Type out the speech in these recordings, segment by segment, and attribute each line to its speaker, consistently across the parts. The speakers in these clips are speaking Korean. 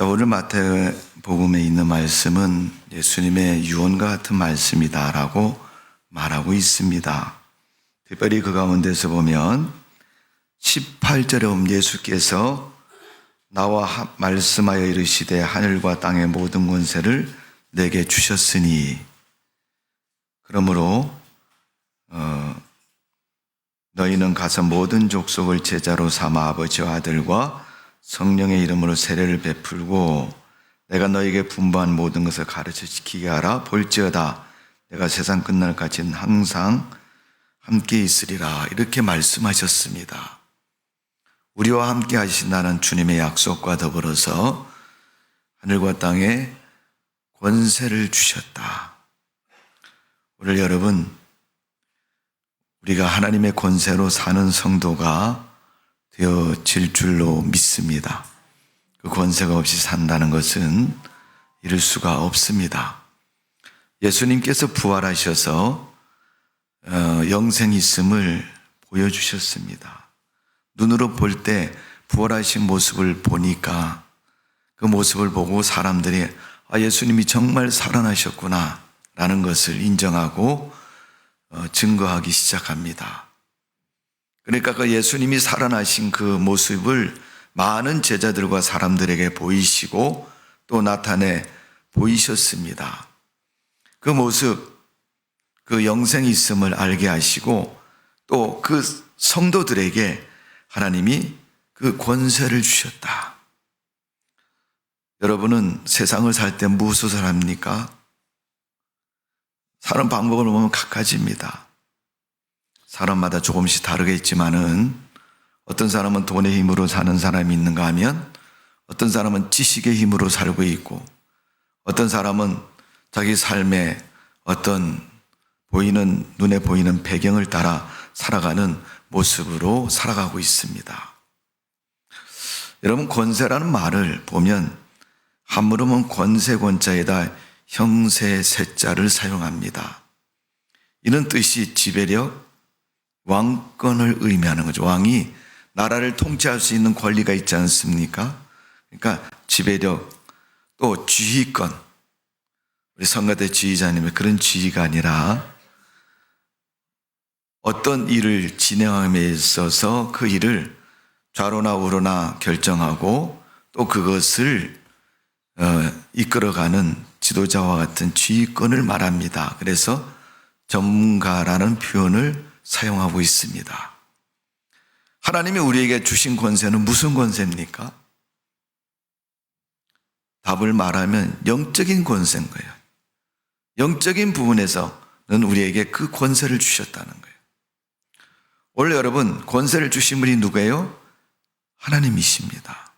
Speaker 1: 자, 오늘 마태복음에 있는 말씀은 예수님의 유언과 같은 말씀이다라고 말하고 있습니다. 특별히 그 가운데서 보면 18절에 보면 예수께서 나와 말씀하여 이르시되 하늘과 땅의 모든 권세를 내게 주셨으니 그러므로 너희는 가서 모든 족속을 제자로 삼아 아버지와 아들과 성령의 이름으로 세례를 베풀고 내가 너에게 분부한 모든 것을 가르쳐 지키게 하라. 볼지어다 내가 세상 끝날까지는 항상 함께 있으리라. 이렇게 말씀하셨습니다. 우리와 함께 하신다는 주님의 약속과 더불어서 하늘과 땅에 권세를 주셨다. 오늘 여러분, 우리가 하나님의 권세로 사는 성도가 되어질 줄로 믿습니다. 그 권세가 없이 산다는 것은 이룰 수가 없습니다. 예수님께서 부활하셔서 영생이 있음을 보여주셨습니다. 눈으로 볼 때 부활하신 모습을 보니까 그 모습을 보고 사람들이 예수님이 정말 살아나셨구나 라는 것을 인정하고 증거하기 시작합니다. 그러니까 그 예수님이 살아나신 그 모습을 많은 제자들과 사람들에게 보이시고 또 나타내 보이셨습니다. 그 모습, 그 영생이 있음을 알게 하시고 또 그 성도들에게 하나님이 그 권세를 주셨다. 여러분은 세상을 살 때 무엇을 합니까? 사는 방법을 보면 각가지입니다. 사람마다 조금씩 다르겠지만은 어떤 사람은 돈의 힘으로 사는 사람이 있는가 하면 어떤 사람은 지식의 힘으로 살고 있고 어떤 사람은 자기 삶의 어떤 눈에 보이는 배경을 따라 살아가는 모습으로 살아가고 있습니다. 여러분, 권세라는 말을 보면 한문으로는 권세 권자에다 형세 세자를 사용합니다. 이는 뜻이 지배력, 왕권을 의미하는 거죠. 왕이 나라를 통치할 수 있는 권리가 있지 않습니까? 그러니까 지배력, 또 지휘권. 우리 성가대 지휘자님의 그런 지휘가 아니라 어떤 일을 진행함에 있어서 그 일을 좌로나 우로나 결정하고 또 그것을 이끌어가는 지도자와 같은 지휘권을 말합니다. 그래서 전문가라는 표현을 사용하고 있습니다. 하나님이 우리에게 주신 권세는 무슨 권세입니까? 답을 말하면 영적인 권세인 거예요. 영적인 부분에서는 우리에게 그 권세를 주셨다는 거예요. 오늘 여러분, 권세를 주신 분이 누구예요? 하나님이십니다.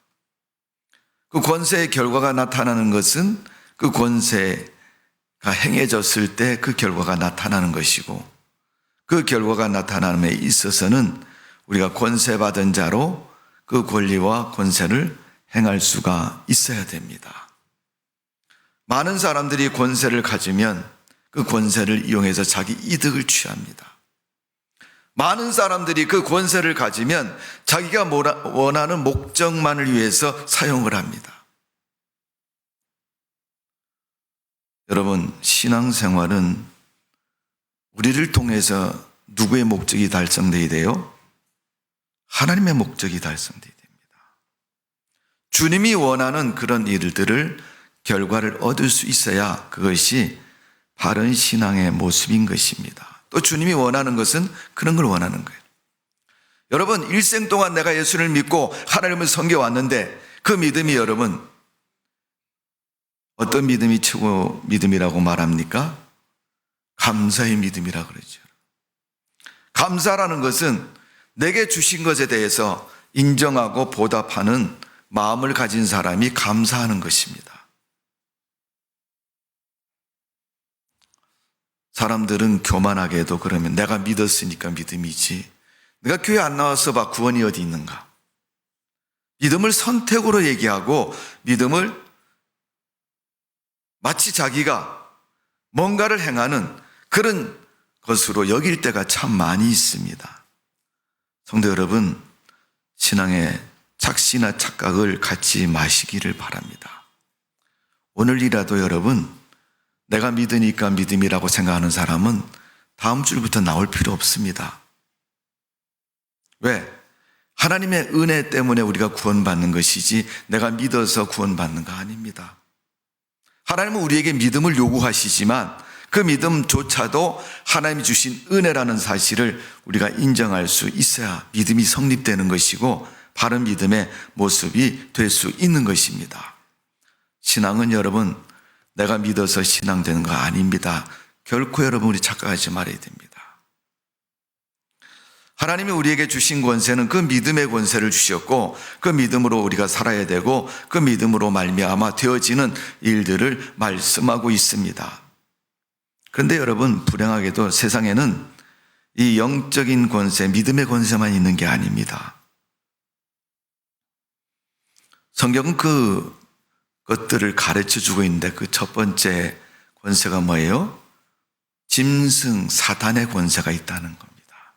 Speaker 1: 그 권세의 결과가 나타나는 것은 그 권세가 행해졌을 때 그 결과가 나타나는 것이고 그 결과가 나타남에 있어서는 우리가 권세받은 자로 그 권리와 권세를 행할 수가 있어야 됩니다. 많은 사람들이 권세를 가지면 그 권세를 이용해서 자기 이득을 취합니다. 많은 사람들이 그 권세를 가지면 자기가 원하는 목적만을 위해서 사용을 합니다. 여러분, 신앙생활은 우리를 통해서 누구의 목적이 달성되어야 돼요? 하나님의 목적이 달성되어야 됩니다. 주님이 원하는 그런 일들을 결과를 얻을 수 있어야 그것이 바른 신앙의 모습인 것입니다. 또 주님이 원하는 것은 그런 걸 원하는 거예요. 여러분, 일생 동안 내가 예수를 믿고 하나님을 섬겨왔는데 그 믿음이 여러분 어떤 믿음이 최고 믿음이라고 말합니까? 감사의 믿음이라고 그러죠. 감사라는 것은 내게 주신 것에 대해서 인정하고 보답하는 마음을 가진 사람이 감사하는 것입니다. 사람들은 교만하게도 그러면 내가 믿었으니까 믿음이지 내가 교회 안 나와서 봐 구원이 어디 있는가? 믿음을 선택으로 얘기하고 믿음을 마치 자기가 뭔가를 행하는 그런 것으로 여길 때가 참 많이 있습니다. 성도 여러분, 신앙의 착시나 착각을 갖지 마시기를 바랍니다. 오늘이라도 여러분, 내가 믿으니까 믿음이라고 생각하는 사람은 다음 주부터 나올 필요 없습니다. 왜? 하나님의 은혜 때문에 우리가 구원받는 것이지 내가 믿어서 구원받는 거 아닙니다. 하나님은 우리에게 믿음을 요구하시지만 그 믿음조차도 하나님이 주신 은혜라는 사실을 우리가 인정할 수 있어야 믿음이 성립되는 것이고 바른 믿음의 모습이 될 수 있는 것입니다. 신앙은 여러분, 내가 믿어서 신앙되는 거 아닙니다. 결코 여러분 우리 착각하지 말아야 됩니다. 하나님이 우리에게 주신 권세는 그 믿음의 권세를 주셨고 그 믿음으로 우리가 살아야 되고 그 믿음으로 말미암아 되어지는 일들을 말씀하고 있습니다. 그런데 여러분, 불행하게도 세상에는 이 영적인 권세, 믿음의 권세만 있는 게 아닙니다. 성경은 그 것들을 가르쳐 주고 있는데 그 첫 번째 권세가 뭐예요? 짐승, 사단의 권세가 있다는 겁니다.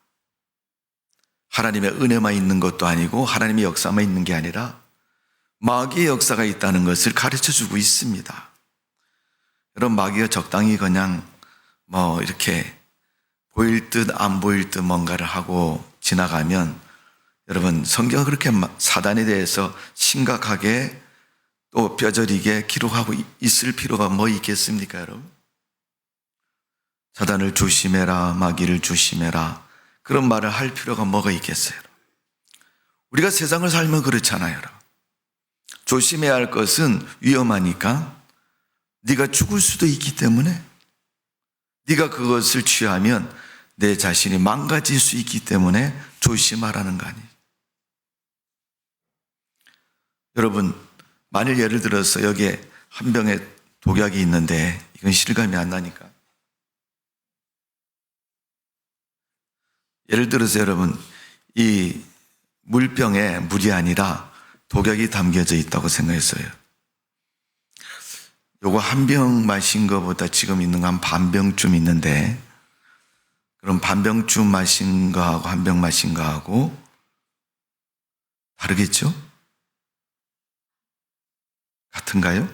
Speaker 1: 하나님의 은혜만 있는 것도 아니고 하나님의 역사만 있는 게 아니라 마귀의 역사가 있다는 것을 가르쳐 주고 있습니다. 여러분, 마귀가 적당히 그냥 이렇게 보일 듯 안 보일 듯 뭔가를 하고 지나가면 여러분, 성경은 그렇게 사단에 대해서 심각하게 또 뼈저리게 기록하고 있을 필요가 뭐 있겠습니까, 여러분? 사단을 조심해라, 마귀를 조심해라, 그런 말을 할 필요가 뭐가 있겠어요? 우리가 세상을 살면 그렇잖아요. 조심해야 할 것은 위험하니까 네가 죽을 수도 있기 때문에 네가 그것을 취하면 내 자신이 망가질 수 있기 때문에 조심하라는 거 아니에요. 여러분, 만일 예를 들어서 여기에 한 병에 독약이 있는데 이건 실감이 안 나니까 예를 들어서 여러분, 이 물병에 물이 아니라 독약이 담겨져 있다고 생각했어요. 요거 한 병 마신 것보다 지금 있는 거 한 반 병쯤 있는데 그럼 반 병쯤 마신 거하고 한 병 마신 거하고 다르겠죠? 같은가요?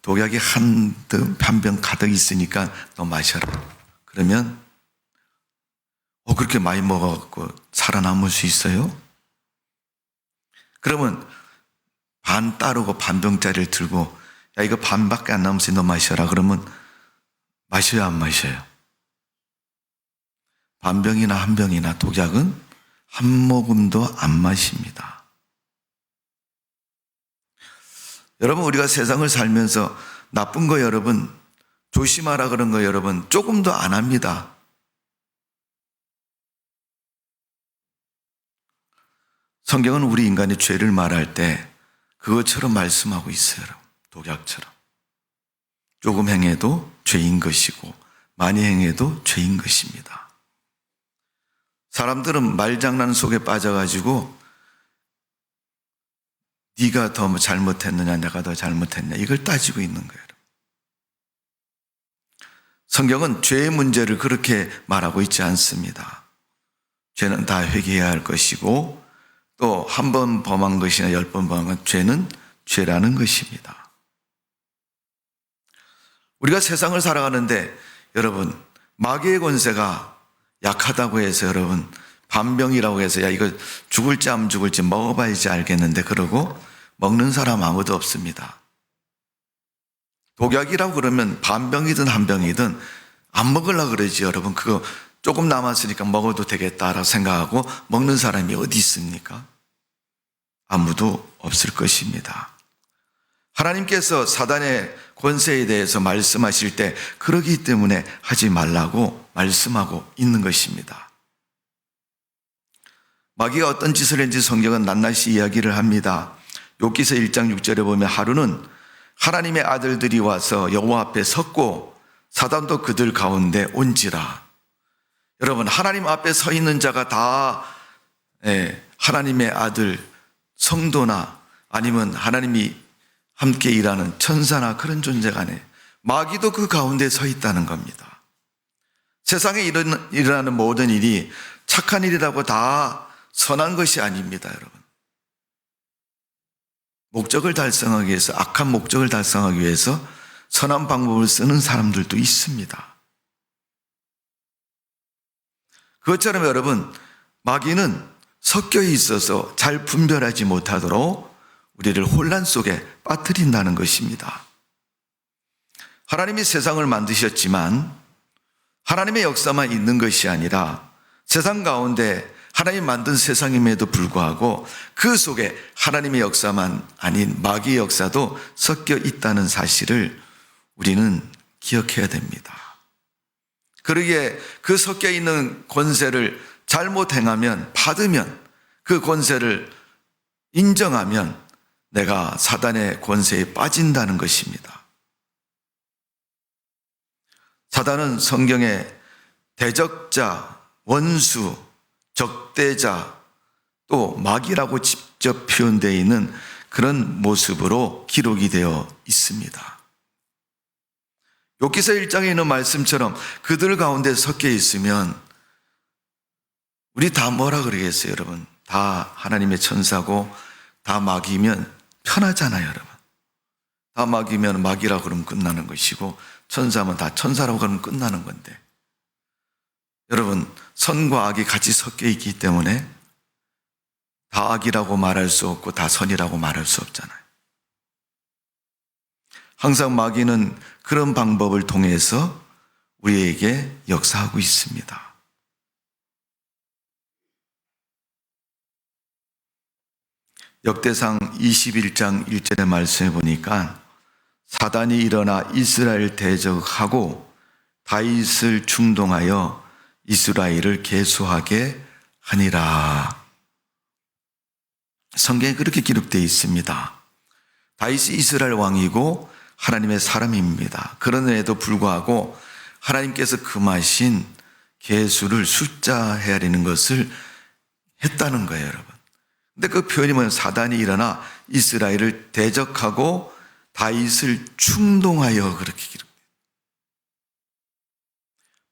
Speaker 1: 독약이 한 병 가득 있으니까 너 마셔라. 그러면 그렇게 많이 먹어갖고 살아남을 수 있어요? 그러면 반 따르고 반 병짜리를 들고 야, 이거 반밖에 안 남았으니 너 마셔라. 그러면 마셔요, 안 마셔요? 반 병이나 한 병이나 독약은 한 모금도 안 마십니다. 여러분, 우리가 세상을 살면서 나쁜 거 여러분, 조심하라 그런 거 여러분, 조금도 안 합니다. 성경은 우리 인간의 죄를 말할 때 그것처럼 말씀하고 있어요. 독약처럼. 조금 행해도 죄인 것이고 많이 행해도 죄인 것입니다. 사람들은 말장난 속에 빠져가지고 네가 더 잘못했느냐 내가 더 잘못했냐 이걸 따지고 있는 거예요. 성경은 죄의 문제를 그렇게 말하고 있지 않습니다. 죄는 다 회개해야 할 것이고 또 한 번 범한 것이나 10번 범한 건 죄는 죄라는 것입니다. 우리가 세상을 살아가는데 여러분, 마귀의 권세가 약하다고 해서 여러분 반병이라고 해서 야 이거 죽을지 안 죽을지 먹어봐야지 알겠는데 그러고 먹는 사람 아무도 없습니다. 독약이라고 그러면 반병이든 한 병이든 안 먹으려고 그러지 여러분. 그거 조금 남았으니까 먹어도 되겠다라고 생각하고 먹는 사람이 어디 있습니까? 아무도 없을 것입니다. 하나님께서 사단의 권세에 대해서 말씀하실 때 그러기 때문에 하지 말라고 말씀하고 있는 것입니다. 마귀가 어떤 짓을 했는지 성경은 낱낱이 이야기를 합니다. 욥기서 1장 6절에 보면 하루는 하나님의 아들들이 와서 여호와 앞에 섰고 사단도 그들 가운데 온지라. 여러분, 하나님 앞에 서 있는 자가 다 하나님의 아들 성도나 아니면 하나님이 함께 일하는 천사나 그런 존재가 아니에요. 마귀도 그 가운데 서 있다는 겁니다. 세상에 일어나는 모든 일이 착한 일이라고 다 선한 것이 아닙니다, 여러분. 목적을 달성하기 위해서, 악한 목적을 달성하기 위해서 선한 방법을 쓰는 사람들도 있습니다. 그것처럼 여러분, 마귀는 섞여 있어서 잘 분별하지 못하도록 우리를 혼란 속에 빠뜨린다는 것입니다. 하나님이 세상을 만드셨지만 하나님의 역사만 있는 것이 아니라 세상 가운데 하나님 만든 세상임에도 불구하고 그 속에 하나님의 역사만 아닌 마귀의 역사도 섞여 있다는 사실을 우리는 기억해야 됩니다. 그러기에 그 섞여 있는 권세를 잘못 행하면, 받으면, 그 권세를 인정하면 내가 사단의 권세에 빠진다는 것입니다. 사단은 성경에 대적자, 원수, 적대자, 또 마귀라고 직접 표현되어 있는 그런 모습으로 기록이 되어 있습니다. 욥기서 1장에 있는 말씀처럼 그들 가운데 섞여 있으면 우리 다 뭐라 그러겠어요, 여러분? 다 하나님의 천사고 다 마귀면 편하잖아요, 여러분. 다 마귀면 마귀라고 그러면 끝나는 것이고 천사면 다 천사라고 그러면 끝나는 건데, 여러분, 선과 악이 같이 섞여 있기 때문에 다 악이라고 말할 수 없고 다 선이라고 말할 수 없잖아요. 항상 마귀는 그런 방법을 통해서 우리에게 역사하고 있습니다. 역대상 21장 1절의 말씀에 보니까 사단이 일어나 이스라엘 대적하고 다윗을 충동하여 이스라엘을 계수하게 하니라. 성경에 그렇게 기록되어 있습니다. 다윗이 이스라엘 왕이고 하나님의 사람입니다. 그런데도 불구하고 하나님께서 금하신 계수를 숫자 헤아리는 것을 했다는 거예요, 여러분. 근데 그 표현이 뭐냐면 사단이 일어나 이스라엘을 대적하고 다윗을 충동하여, 그렇게 기록돼요.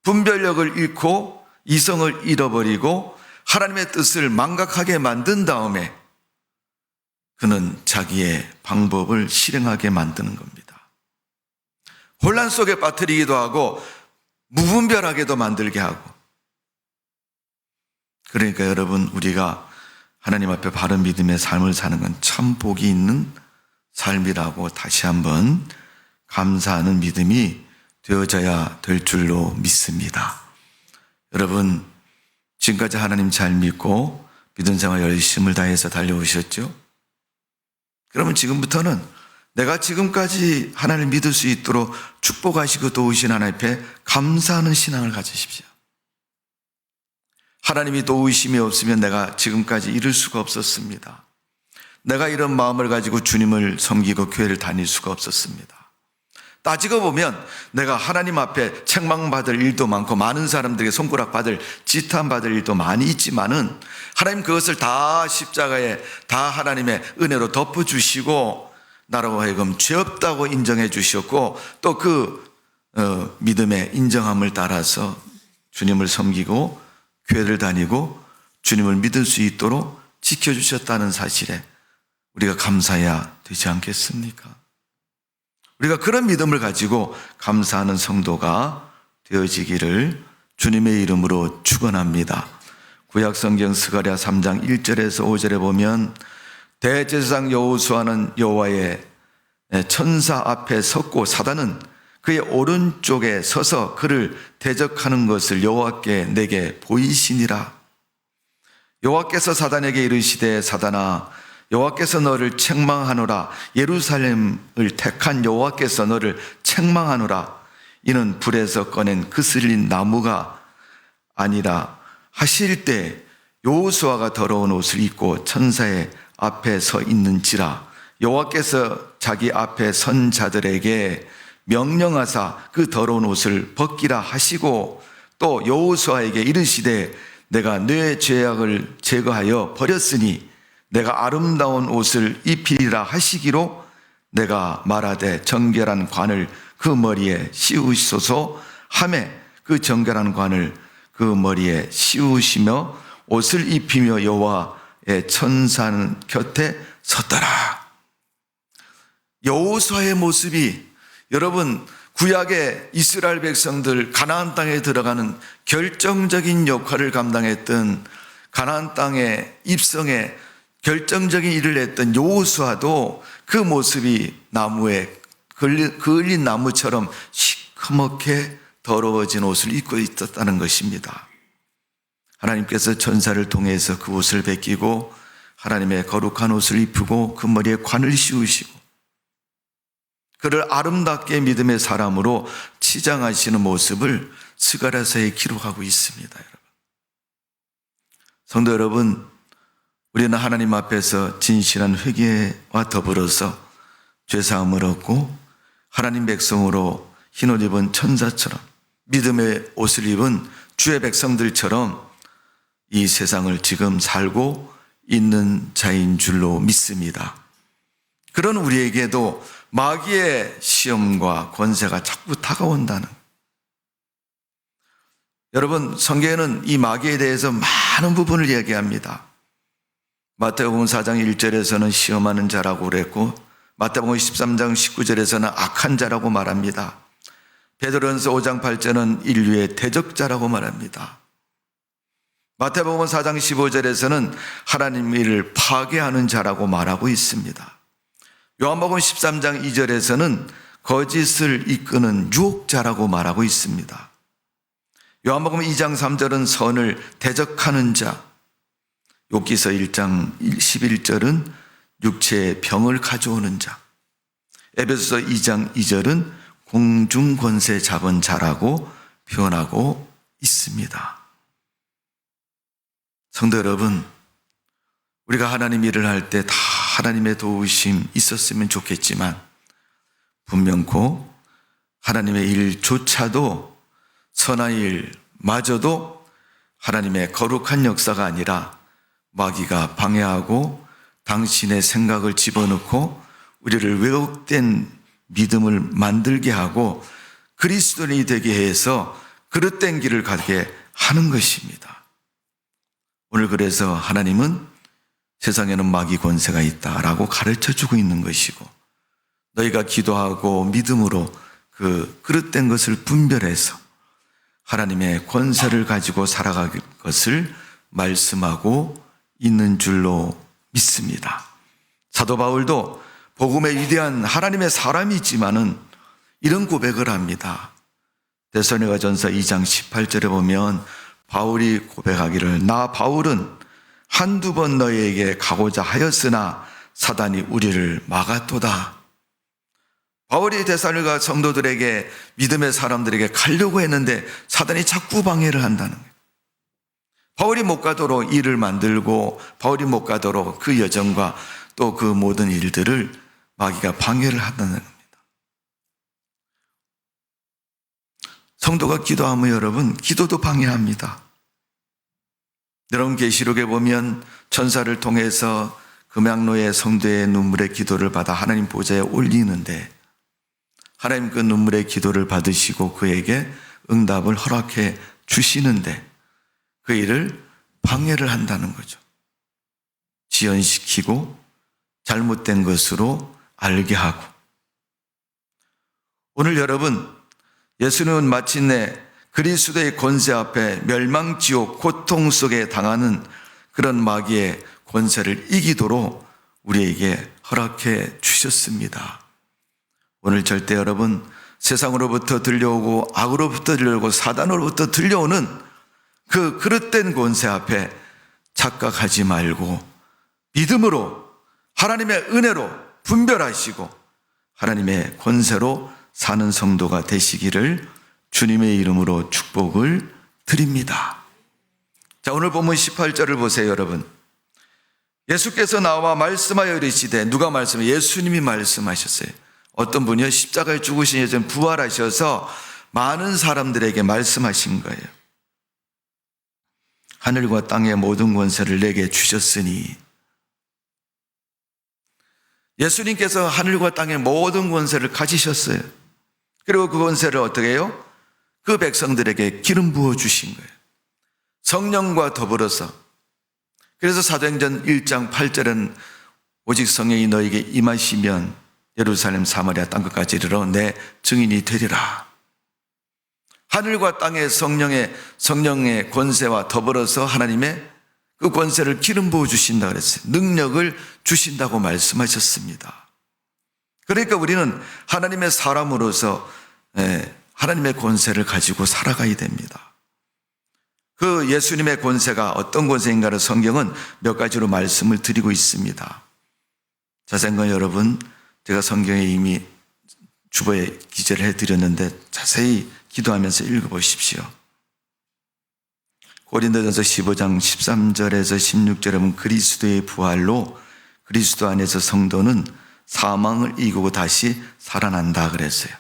Speaker 1: 분별력을 잃고 이성을 잃어버리고 하나님의 뜻을 망각하게 만든 다음에 그는 자기의 방법을 실행하게 만드는 겁니다. 혼란 속에 빠뜨리기도 하고 무분별하게도 만들게 하고. 그러니까 여러분, 우리가 하나님 앞에 바른 믿음의 삶을 사는 건 참 복이 있는 삶이라고 다시 한번 감사하는 믿음이 되어져야 될 줄로 믿습니다. 여러분, 지금까지 하나님 잘 믿고 믿음 생활 열심을 다해서 달려오셨죠? 그러면 지금부터는 내가 지금까지 하나님을 믿을 수 있도록 축복하시고 도우신 하나님 앞에 감사하는 신앙을 가지십시오. 하나님이 도우심이 없으면 내가 지금까지 이룰 수가 없었습니다. 내가 이런 마음을 가지고 주님을 섬기고 교회를 다닐 수가 없었습니다. 따지고 보면 내가 하나님 앞에 책망받을 일도 많고 많은 사람들에게 손가락받을 지탄받을 일도 많이 있지만은 하나님 그것을 다 십자가에 다 하나님의 은혜로 덮어주시고 나라고 하여금 죄 없다고 인정해 주셨고 또 그 믿음의 인정함을 따라서 주님을 섬기고 교회를 다니고 주님을 믿을 수 있도록 지켜주셨다는 사실에 우리가 감사해야 되지 않겠습니까? 우리가 그런 믿음을 가지고 감사하는 성도가 되어지기를 주님의 이름으로 축원합니다. 구약성경 스가랴 3장 1절에서 5절에 보면 대제사장 여호수아는 여호와의 천사 앞에 섰고 사단은 그의 오른쪽에 서서 그를 대적하는 것을 여호와께 내게 보이시니라. 여호와께서 사단에게 이르시되 사단아 여호와께서 너를 책망하노라. 예루살렘을 택한 여호와께서 너를 책망하노라. 이는 불에서 꺼낸 그슬린 나무가 아니라 하실 때 여호수아가 더러운 옷을 입고 천사의 앞에 서 있는지라. 여호와께서 자기 앞에 선 자들에게 명령하사 그 더러운 옷을 벗기라 하시고 또 여호수아에게 이르시되 내가 네 죄악을 제거하여 버렸으니 내가 아름다운 옷을 입히리라 하시기로 내가 말하되 정결한 관을 그 머리에 씌우소서 하매 그 정결한 관을 그 머리에 씌우시며 옷을 입히며 여호와의 천사 곁에 섰더라. 여호수아의 모습이 여러분 구약의 이스라엘 백성들 가나안 땅에 들어가는 결정적인 역할을 감당했던 가나안 땅의 입성에 결정적인 일을 했던 여호수아도 그 모습이 나무에 그을린 나무처럼 시커멓게 더러워진 옷을 입고 있었다는 것입니다. 하나님께서 천사를 통해서 그 옷을 벗기고 하나님의 거룩한 옷을 입히고 그 머리에 관을 씌우시고 그를 아름답게 믿음의 사람으로 치장하시는 모습을 스가랴서에 기록하고 있습니다. 여러분. 성도 여러분, 우리는 하나님 앞에서 진실한 회개와 더불어서 죄사함을 얻고 하나님 백성으로 흰옷 입은 천사처럼 믿음의 옷을 입은 주의 백성들처럼 이 세상을 지금 살고 있는 자인 줄로 믿습니다. 그런 우리에게도 마귀의 시험과 권세가 자꾸 다가온다는. 여러분, 성경에는 이 마귀에 대해서 많은 부분을 얘기합니다. 마태복음 4장 1절에서는 시험하는 자라고 그랬고 마태복음 13장 19절에서는 악한 자라고 말합니다. 베드로전서 5장 8절은 인류의 대적자라고 말합니다. 마태복음 4장 15절에서는 하나님의 일을 파괴하는 자라고 말하고 있습니다. 요한복음 13장 2절에서는 거짓을 이끄는 유혹자라고 말하고 있습니다. 요한복음 2장 3절은 선을 대적하는 자, 욥기서 1장 11절은 육체의 병을 가져오는 자, 에베소서 2장 2절은 공중권세 잡은 자라고 표현하고 있습니다. 성도 여러분, 우리가 하나님 일을 할 때 다 하나님의 도우심 있었으면 좋겠지만 분명코 하나님의 일조차도 선한 일마저도 하나님의 거룩한 역사가 아니라 마귀가 방해하고 당신의 생각을 집어넣고 우리를 왜곡된 믿음을 만들게 하고 그리스도인이 되게 해서 그릇된 길을 가게 하는 것입니다. 오늘 그래서 하나님은 세상에는 마귀 권세가 있다라고 가르쳐주고 있는 것이고 너희가 기도하고 믿음으로 그 그릇된 것을 분별해서 하나님의 권세를 가지고 살아갈 것을 말씀하고 있는 줄로 믿습니다. 사도 바울도 복음의 위대한 하나님의 사람이지만은 이런 고백을 합니다. 데살로니가전서 2장 18절에 보면 바울이 고백하기를 나 바울은 한두 번 너희에게 가고자 하였으나 사단이 우리를 막았도다. 바울이 데살로니가 성도들에게 믿음의 사람들에게 가려고 했는데 사단이 자꾸 방해를 한다는 거예요. 바울이 못 가도록 일을 만들고 바울이 못 가도록 그 여정과 또 그 모든 일들을 마귀가 방해를 한다는 겁니다. 성도가 기도하면 여러분 기도도 방해합니다. 여러분 계시록에 보면 천사를 통해서 금양로의 성도의 눈물의 기도를 받아 하나님 보좌에 올리는데 하나님 그 눈물의 기도를 받으시고 그에게 응답을 허락해 주시는데 그 일을 방해를 한다는 거죠. 지연시키고 잘못된 것으로 알게 하고. 오늘 여러분 예수님은 마침내 그리스도의 권세 앞에 멸망지옥 고통 속에 당하는 그런 마귀의 권세를 이기도록 우리에게 허락해 주셨습니다. 오늘 절대 여러분 세상으로부터 들려오고 악으로부터 들려오고 사단으로부터 들려오는 그 그릇된 권세 앞에 착각하지 말고 믿음으로 하나님의 은혜로 분별하시고 하나님의 권세로 사는 성도가 되시기를 주님의 이름으로 축복을 드립니다. 자, 오늘 본문 18절을 보세요, 여러분. 예수께서 나와 말씀하여 이르시되 누가 말씀해? 예수님이 말씀하셨어요. 어떤 분이요? 십자가에 죽으신 예수님 부활하셔서 많은 사람들에게 말씀하신 거예요. 하늘과 땅의 모든 권세를 내게 주셨으니 예수님께서 하늘과 땅의 모든 권세를 가지셨어요. 그리고 그 권세를 어떻게 해요? 그 백성들에게 기름 부어 주신 거예요. 성령과 더불어서. 그래서 사도행전 1장 8절은 오직 성령이 너에게 임하시면 예루살렘 사마리아 땅끝까지 이르러 내 증인이 되리라. 하늘과 땅의 성령의 권세와 더불어서 하나님의 그 권세를 기름 부어 주신다 그랬어요. 능력을 주신다고 말씀하셨습니다. 그러니까 우리는 하나님의 사람으로서 하나님의 권세를 가지고 살아가야 됩니다. 그 예수님의 권세가 어떤 권세인가를 성경은 몇 가지로 말씀을 드리고 있습니다. 자세한 건 여러분, 제가 성경에 이미 주보에 기재를 해드렸는데 자세히 기도하면서 읽어보십시오. 고린도전서 15장 13절에서 16절에 보면 그리스도의 부활로 그리스도 안에서 성도는 사망을 이기고 다시 살아난다 그랬어요.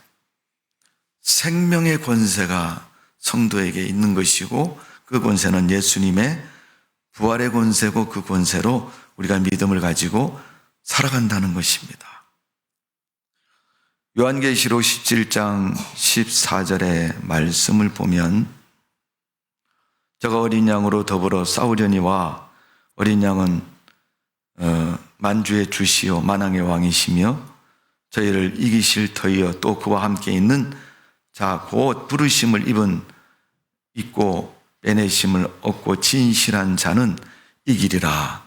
Speaker 1: 생명의 권세가 성도에게 있는 것이고 그 권세는 예수님의 부활의 권세고 그 권세로 우리가 믿음을 가지고 살아간다는 것입니다. 요한계시록 17장 14절의 말씀을 보면 저가 어린 양으로 더불어 싸우려니와 어린 양은 만주의 주시요 만왕의 왕이시며 저희를 이기실 터이요 또 그와 함께 있는 자 곧 부르심을 입고 빼내심을 얻고 진실한 자는 이기리라.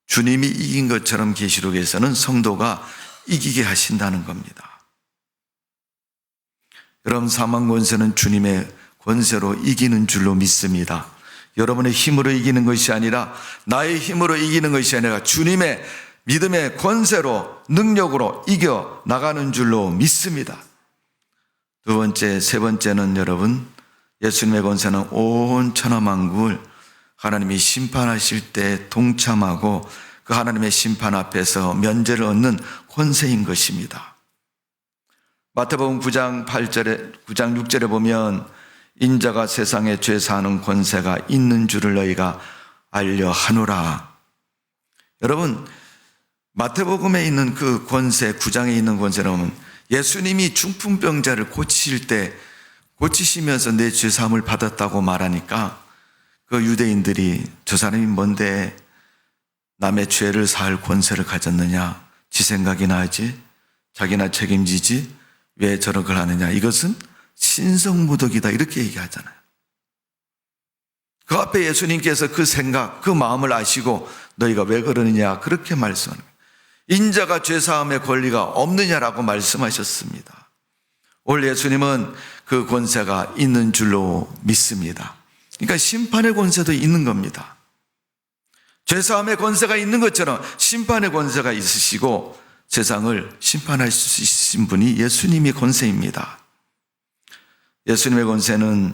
Speaker 1: 주님이 이긴 것처럼 계시록에서는 성도가 이기게 하신다는 겁니다. 여러분, 사망 권세는 주님의 권세로 이기는 줄로 믿습니다. 여러분의 힘으로 이기는 것이 아니라 나의 힘으로 이기는 것이 아니라 주님의 믿음의 권세로 능력으로 이겨 나가는 줄로 믿습니다. 두 번째, 세 번째는 여러분, 예수님의 권세는 온 천하만국을 하나님이 심판하실 때 동참하고 그 하나님의 심판 앞에서 면제를 얻는 권세인 것입니다. 마태복음 9장 6절에 보면 인자가 세상에 죄 사하는 권세가 있는 줄을 너희가 알려 하노라. 여러분, 마태복음에 있는 그 권세, 9장에 있는 권세를 보면 예수님이 중풍병자를 고치실 때 고치시면서 내 죄 사함을 받았다고 말하니까 그 유대인들이 저 사람이 뭔데 남의 죄를 사할 권세를 가졌느냐, 지 생각이나 하지, 자기나 책임지지, 왜 저런 걸 하느냐, 이것은 신성모독이다 이렇게 얘기하잖아요. 그 앞에 예수님께서 그 생각, 그 마음을 아시고 너희가 왜 그러느냐 그렇게 말씀하는 거예요. 인자가 죄사함의 권리가 없느냐라고 말씀하셨습니다. 오늘 예수님은 그 권세가 있는 줄로 믿습니다. 그러니까 심판의 권세도 있는 겁니다. 죄사함의 권세가 있는 것처럼 심판의 권세가 있으시고 세상을 심판할 수 있으신 분이 예수님의 권세입니다. 예수님의 권세는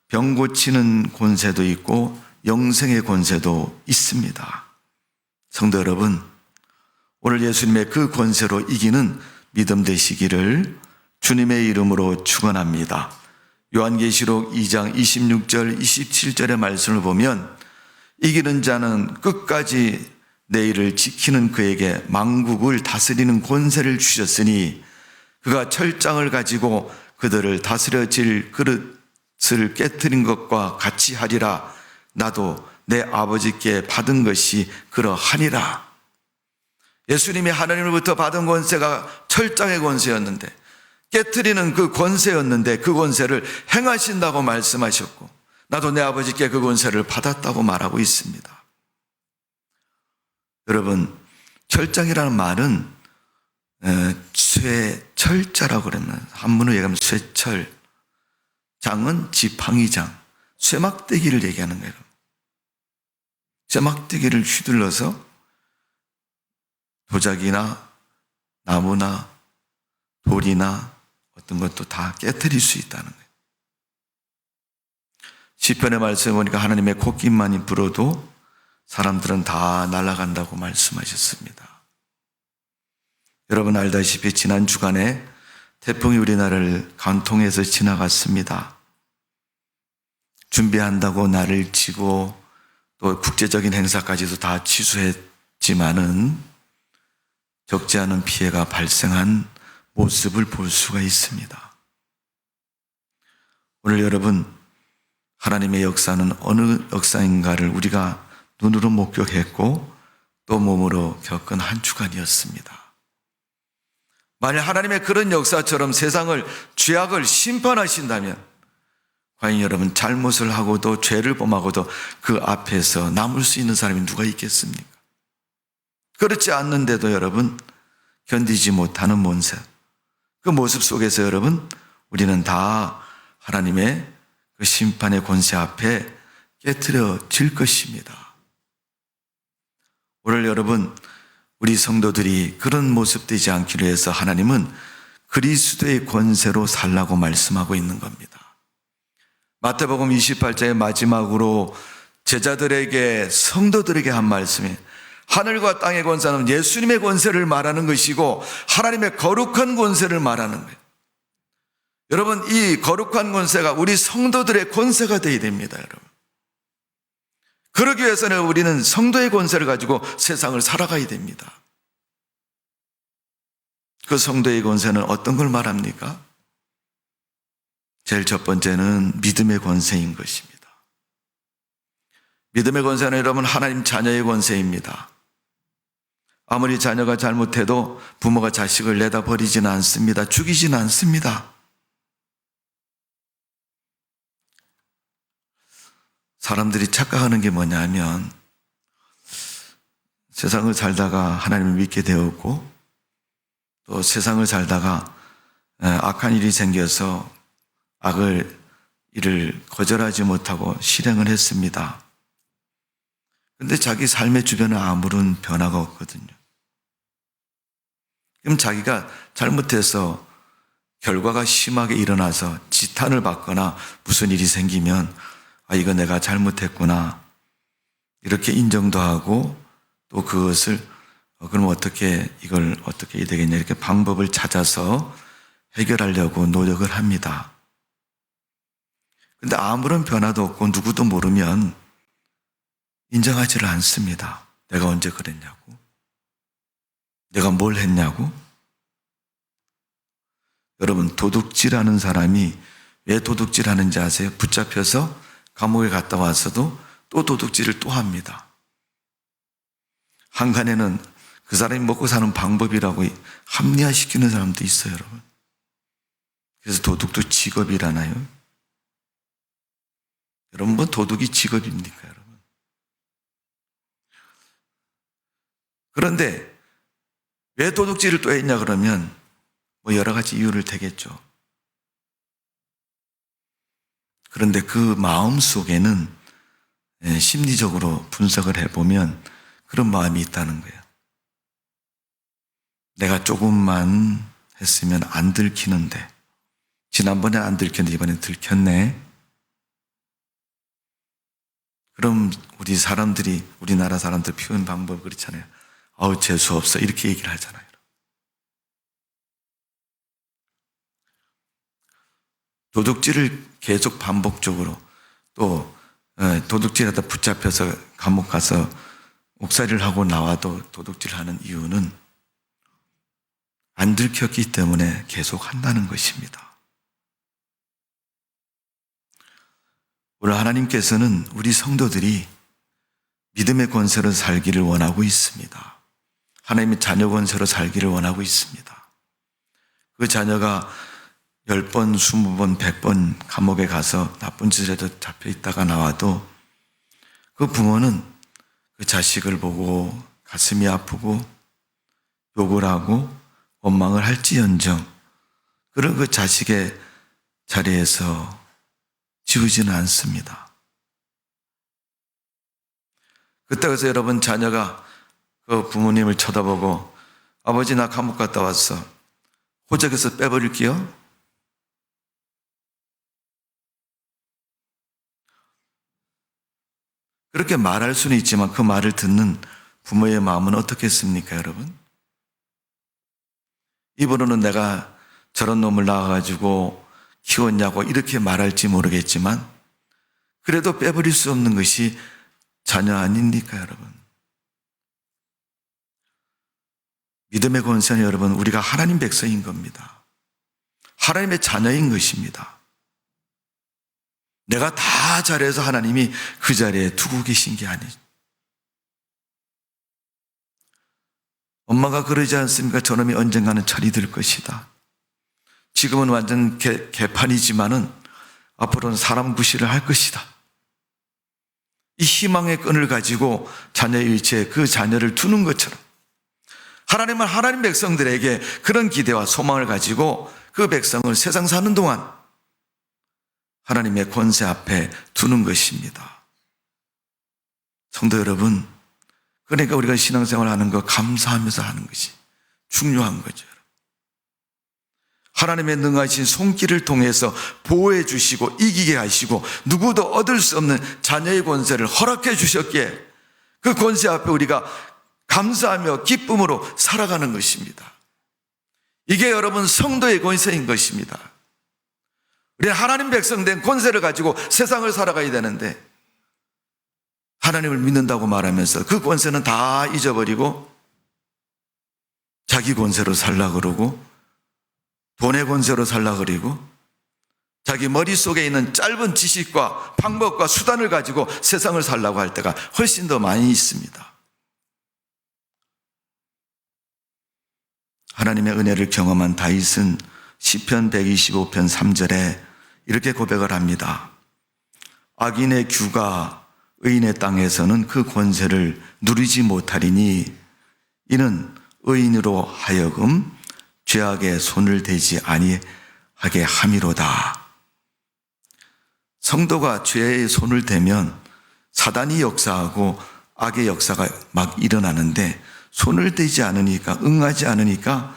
Speaker 1: 병 고치는 권세도 있고 영생의 권세도 있습니다. 성도 여러분, 오늘 예수님의 그 권세로 이기는 믿음 되시기를 주님의 이름으로 축원합니다. 요한계시록 2장 26절 27절의 말씀을 보면 이기는 자는 끝까지 내 일을 지키는 그에게 만국을 다스리는 권세를 주셨으니 그가 철장을 가지고 그들을 다스려질 그릇을 깨뜨린 것과 같이 하리라. 나도 내 아버지께 받은 것이 그러하니라. 예수님이 하나님으로부터 받은 권세가 철장의 권세였는데 깨뜨리는 그 권세였는데 그 권세를 행하신다고 말씀하셨고 나도 내 아버지께 그 권세를 받았다고 말하고 있습니다. 여러분, 철장이라는 말은 쇠철자라고 그러면 한문으로 얘기하면 쇠철, 장은 지팡이장, 쇠막대기를 얘기하는 거예요. 쇠막대기를 휘둘러서 도자기나 나무나 돌이나 어떤 것도 다 깨트릴 수 있다는 거예요. 시편의 말씀에 보니까 하나님의 콧깃만이 불어도 사람들은 다 날아간다고 말씀하셨습니다. 여러분 알다시피 지난 주간에 태풍이 우리나라를 관통해서 지나갔습니다. 준비한다고 날을 치고 또 국제적인 행사까지도 다 취소했지만은 적지 않은 피해가 발생한 모습을 볼 수가 있습니다. 오늘 여러분, 하나님의 역사는 어느 역사인가를 우리가 눈으로 목격했고 또 몸으로 겪은 한 주간이었습니다. 만약 하나님의 그런 역사처럼 세상을, 죄악을 심판하신다면 과연 여러분, 잘못을 하고도 죄를 범하고도 그 앞에서 남을 수 있는 사람이 누가 있겠습니까? 그렇지 않는데도 여러분, 견디지 못하는 모습, 그 모습 속에서 여러분, 우리는 다 하나님의 그 심판의 권세 앞에 깨트려질 것입니다. 오늘 여러분, 우리 성도들이 그런 모습 되지 않기로 해서 하나님은 그리스도의 권세로 살라고 말씀하고 있는 겁니다. 마태복음 28장의 마지막으로 제자들에게, 성도들에게 한 말씀이, 하늘과 땅의 권세는 예수님의 권세를 말하는 것이고 하나님의 거룩한 권세를 말하는 거예요. 여러분, 이 거룩한 권세가 우리 성도들의 권세가 되어야 됩니다, 여러분. 그러기 위해서는 우리는 성도의 권세를 가지고 세상을 살아가야 됩니다. 그 성도의 권세는 어떤 걸 말합니까? 제일 첫 번째는 믿음의 권세인 것입니다. 믿음의 권세는 여러분, 하나님 자녀의 권세입니다. 아무리 자녀가 잘못해도 부모가 자식을 내다 버리지는 않습니다. 죽이지는 않습니다. 사람들이 착각하는 게 뭐냐면, 세상을 살다가 하나님을 믿게 되었고 또 세상을 살다가 악한 일이 생겨서 악을 일을 거절하지 못하고 실행을 했습니다. 그런데 자기 삶의 주변에 아무런 변화가 없거든요. 그럼 자기가 잘못해서 결과가 심하게 일어나서 지탄을 받거나 무슨 일이 생기면 이거 내가 잘못했구나 이렇게 인정도 하고 또 그것을 그럼 이걸 어떻게 해야 되겠냐 이렇게 방법을 찾아서 해결하려고 노력을 합니다. 근데 아무런 변화도 없고 누구도 모르면 인정하지를 않습니다. 내가 언제 그랬냐고, 내가 뭘 했냐고. 여러분, 도둑질하는 사람이 왜 도둑질하는지 아세요? 붙잡혀서 감옥에 갔다 와서도 또 도둑질을 또 합니다. 한간에는 그 사람이 먹고 사는 방법이라고 합리화시키는 사람도 있어요, 여러분. 그래서 도둑도 직업이라나요? 여러분, 뭐 도둑이 직업입니까, 여러분? 그런데 왜 도둑질을 또 했냐 그러면 뭐 여러 가지 이유를 대겠죠. 그런데 그 마음 속에는 심리적으로 분석을 해보면 그런 마음이 있다는 거예요. 내가 조금만 했으면 안 들키는데, 지난번에 안 들켰는데 이번엔 들켰네. 그럼 우리나라 사람들 표현 방법 그렇잖아요. 재수없어 이렇게 얘기를 하잖아요. 도둑질을 계속 반복적으로 또 도둑질하다 붙잡혀서 감옥 가서 옥살이를 하고 나와도 도둑질하는 이유는 안 들켰기 때문에 계속 한다는 것입니다. 오늘 하나님께서는 우리 성도들이 믿음의 권세로 살기를 원하고 있습니다. 하나님의 자녀 권세로 살기를 원하고 있습니다. 그 자녀가 10번, 20번, 100번 감옥에 가서 나쁜 짓에도 잡혀 있다가 나와도 그 부모는 그 자식을 보고 가슴이 아프고 욕을 하고 원망을 할지언정 그런 그 자식의 자리에서 지우지는 않습니다. 그때 그래서 여러분, 자녀가 그 부모님을 쳐다보고 아버지 나 감옥 갔다 왔어. 호적에서 빼버릴게요. 그렇게 말할 수는 있지만 그 말을 듣는 부모의 마음은 어떻겠습니까, 여러분? 입으로는 내가 저런 놈을 낳아가지고 키웠냐고 이렇게 말할지 모르겠지만 그래도 빼버릴 수 없는 것이 자녀 아닙니까, 여러분? 믿음의 권세는 여러분, 우리가 하나님 백성인 겁니다. 하나님의 자녀인 것입니다. 내가 다 잘해서 하나님이 그 자리에 두고 계신 게 아니죠. 엄마가 그러지 않습니까? 저놈이 언젠가는 철이 들 것이다. 지금은 완전 개판이지만은 앞으로는 사람 구실을 할 것이다. 이 희망의 끈을 가지고 자녀의 위치에 그 자녀를 두는 것처럼 하나님은 하나님 백성들에게 그런 기대와 소망을 가지고 그 백성을 세상 사는 동안 하나님의 권세 앞에 두는 것입니다. 성도 여러분, 그러니까 우리가 신앙생활 하는 거 감사하면서 하는 것이 중요한 거죠. 하나님의 능하신 손길을 통해서 보호해 주시고 이기게 하시고 누구도 얻을 수 없는 자녀의 권세를 허락해 주셨기에 그 권세 앞에 우리가 감사하며 기쁨으로 살아가는 것입니다. 이게 여러분 성도의 권세인 것입니다. 우리는 하나님 백성 된 권세를 가지고 세상을 살아가야 되는데 하나님을 믿는다고 말하면서 그 권세는 다 잊어버리고 자기 권세로 살려고 그러고 돈의 권세로 살려고 그러고 자기 머릿속에 있는 짧은 지식과 방법과 수단을 가지고 세상을 살려고 할 때가 훨씬 더 많이 있습니다. 하나님의 은혜를 경험한 다윗은 시편 125편 3절에 이렇게 고백을 합니다. 악인의 규가 의인의 땅에서는 그 권세를 누리지 못하리니 이는 의인으로 하여금 죄악에 손을 대지 아니하게 함이로다. 성도가 죄의 손을 대면 사단이 역사하고 악의 역사가 막 일어나는데 손을 대지 않으니까, 응하지 않으니까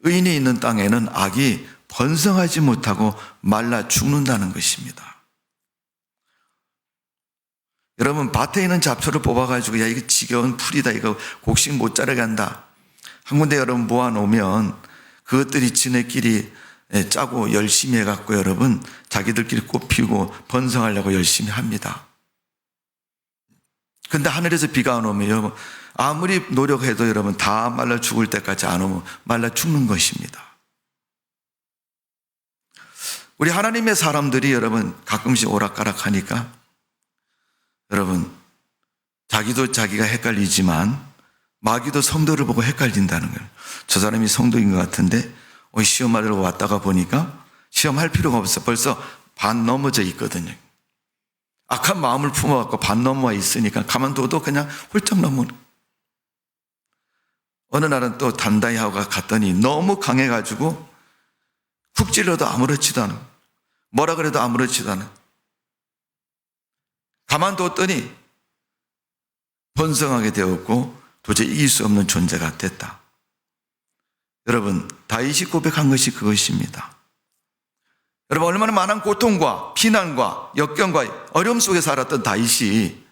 Speaker 1: 의인이 있는 땅에는 악이 번성하지 못하고 말라 죽는다는 것입니다. 여러분, 밭에 있는 잡초를 뽑아가지고 야 이거 지겨운 풀이다, 이거 곡식 못 자라게 한다, 한 군데 여러분 모아놓으면 그것들이 지네끼리 짜고 열심히 해갖고 여러분 자기들끼리 꽃 피우고 번성하려고 열심히 합니다. 근데 하늘에서 비가 안 오면 여러분 아무리 노력해도 여러분 다 말라 죽을 때까지 안 오면 말라 죽는 것입니다. 우리 하나님의 사람들이 여러분 가끔씩 오락가락하니까 여러분 자기도 자기가 헷갈리지만 마귀도 성도를 보고 헷갈린다는 거예요. 저 사람이 성도인 것 같은데 시험하려고 왔다가 보니까 시험할 필요가 없어. 벌써 반 넘어져 있거든요. 악한 마음을 품어갖고 반 넘어와 있으니까 가만둬도 그냥 훌쩍 넘어오는. 어느 날은 또 단단히 하고 갔더니 너무 강해가지고 훅 찔러도 아무렇지도 않아. 뭐라 그래도 아무렇지도 않아. 가만뒀더니 번성하게 되었고 도저히 이길 수 없는 존재가 됐다. 여러분, 다윗이 고백한 것이 그것입니다. 여러분, 얼마나 많은 고통과 피난과 역경과 어려움 속에 살았던 다윗이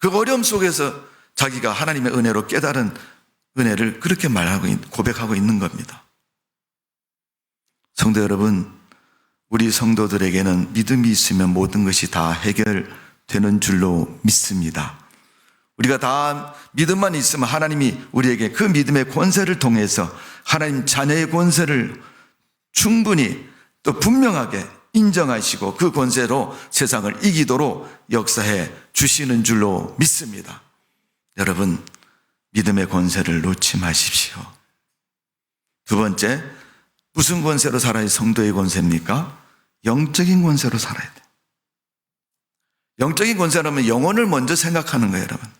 Speaker 1: 그 어려움 속에서 자기가 하나님의 은혜로 깨달은 은혜를 그렇게 말하고 고백하고 있는 겁니다. 성도 여러분, 우리 성도들에게는 믿음이 있으면 모든 것이 다 해결되는 줄로 믿습니다. 우리가 다 믿음만 있으면 하나님이 우리에게 그 믿음의 권세를 통해서 하나님 자녀의 권세를 충분히 또 분명하게 인정하시고 그 권세로 세상을 이기도록 역사해 주시는 줄로 믿습니다. 여러분, 믿음의 권세를 놓지 마십시오. 두 번째, 무슨 권세로 살아야 성도의 권세입니까? 영적인 권세로 살아야 돼요. 영적인 권세라면 영혼을 먼저 생각하는 거예요, 여러분.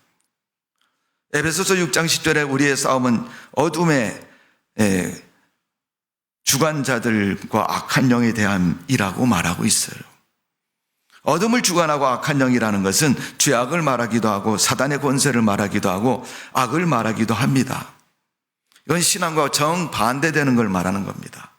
Speaker 1: 에베소서 6장 10절에 우리의 싸움은 어둠의 주관자들과 악한 영에 대함이라고 말하고 있어요. 어둠을 주관하고 악한 영이라는 것은 죄악을 말하기도 하고 사단의 권세를 말하기도 하고 악을 말하기도 합니다. 이건 신앙과 정반대되는 걸 말하는 겁니다.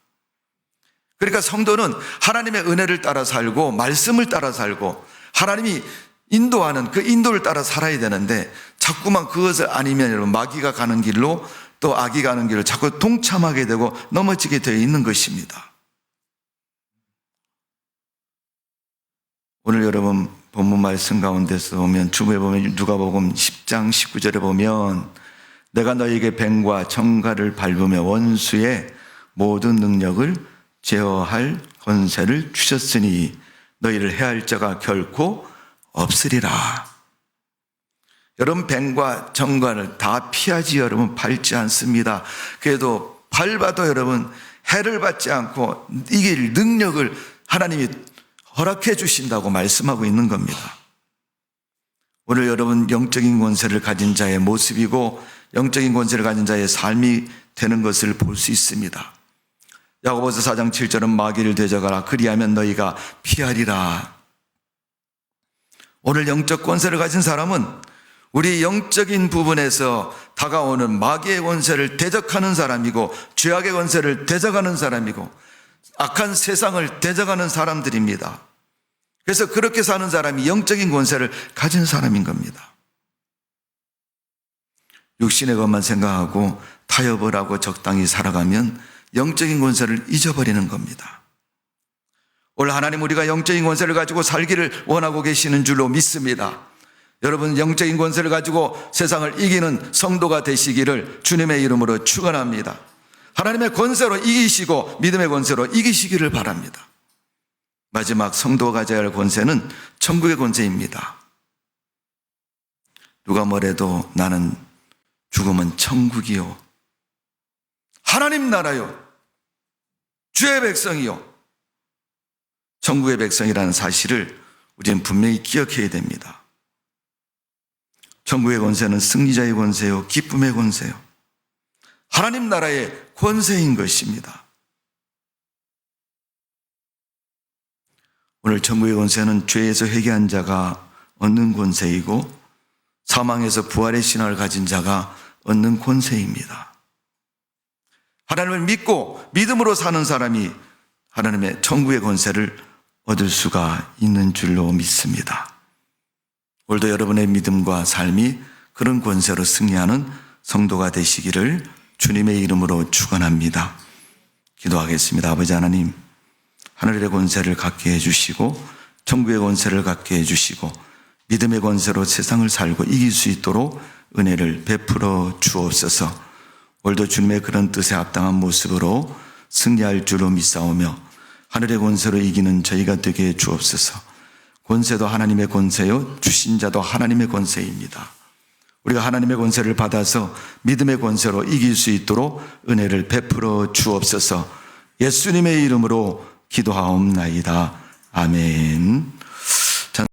Speaker 1: 그러니까 성도는 하나님의 은혜를 따라 살고 말씀을 따라 살고 하나님이 인도하는 그 인도를 따라 살아야 되는데 자꾸만 그것을 아니면 여러분 마귀가 가는 길로 또 악이 가는 길을 자꾸 동참하게 되고 넘어지게 되어 있는 것입니다. 오늘 여러분 본문 말씀 가운데서 보면 주부에 보면 누가복음 10장 19절에 보면 내가 너에게 뱀과 정갈을 밟으며 원수의 모든 능력을 제어할 권세를 주셨으니 너희를 해할 자가 결코 없으리라. 여러분, 뱀과 정관을 다 피하지 여러분 밟지 않습니다. 그래도 밟아도 여러분 해를 받지 않고 이길 능력을 하나님이 허락해 주신다고 말씀하고 있는 겁니다. 오늘 여러분 영적인 권세를 가진 자의 모습이고 영적인 권세를 가진 자의 삶이 되는 것을 볼 수 있습니다. 야고보서 4장 7절은 마귀를 대적하라 그리하면 너희가 피하리라. 오늘 영적 권세를 가진 사람은 우리 영적인 부분에서 다가오는 마귀의 권세를 대적하는 사람이고 죄악의 권세를 대적하는 사람이고 악한 세상을 대적하는 사람들입니다. 그래서 그렇게 사는 사람이 영적인 권세를 가진 사람인 겁니다. 육신의 것만 생각하고 타협을 하고 적당히 살아가면 영적인 권세를 잊어버리는 겁니다. 오늘 하나님 우리가 영적인 권세를 가지고 살기를 원하고 계시는 줄로 믿습니다. 여러분 영적인 권세를 가지고 세상을 이기는 성도가 되시기를 주님의 이름으로 축원합니다. 하나님의 권세로 이기시고 믿음의 권세로 이기시기를 바랍니다. 마지막 성도가 가져야 할 권세는 천국의 권세입니다. 누가 뭐래도 나는 죽음은 천국이요 하나님 나라요 주의 백성이요 천국의 백성이라는 사실을 우리는 분명히 기억해야 됩니다. 천국의 권세는 승리자의 권세요 기쁨의 권세요 하나님 나라의 권세인 것입니다. 오늘 천국의 권세는 죄에서 회개한 자가 얻는 권세이고 사망에서 부활의 신앙을 가진 자가 얻는 권세입니다. 하나님을 믿고 믿음으로 사는 사람이 하나님의 천국의 권세를 얻을 수가 있는 줄로 믿습니다. 오늘도 여러분의 믿음과 삶이 그런 권세로 승리하는 성도가 되시기를 주님의 이름으로 축원합니다. 기도하겠습니다. 아버지 하나님, 하늘의 권세를 갖게 해주시고 천국의 권세를 갖게 해주시고 믿음의 권세로 세상을 살고 이길 수 있도록 은혜를 베풀어 주옵소서. 오늘도 주님의 그런 뜻에 합당한 모습으로 승리할 줄로 믿사오며 하늘의 권세로 이기는 저희가 되게 해 주옵소서. 권세도 하나님의 권세요 주신 자도 하나님의 권세입니다. 우리가 하나님의 권세를 받아서 믿음의 권세로 이길 수 있도록 은혜를 베풀어 주옵소서. 예수님의 이름으로 기도하옵나이다. 아멘.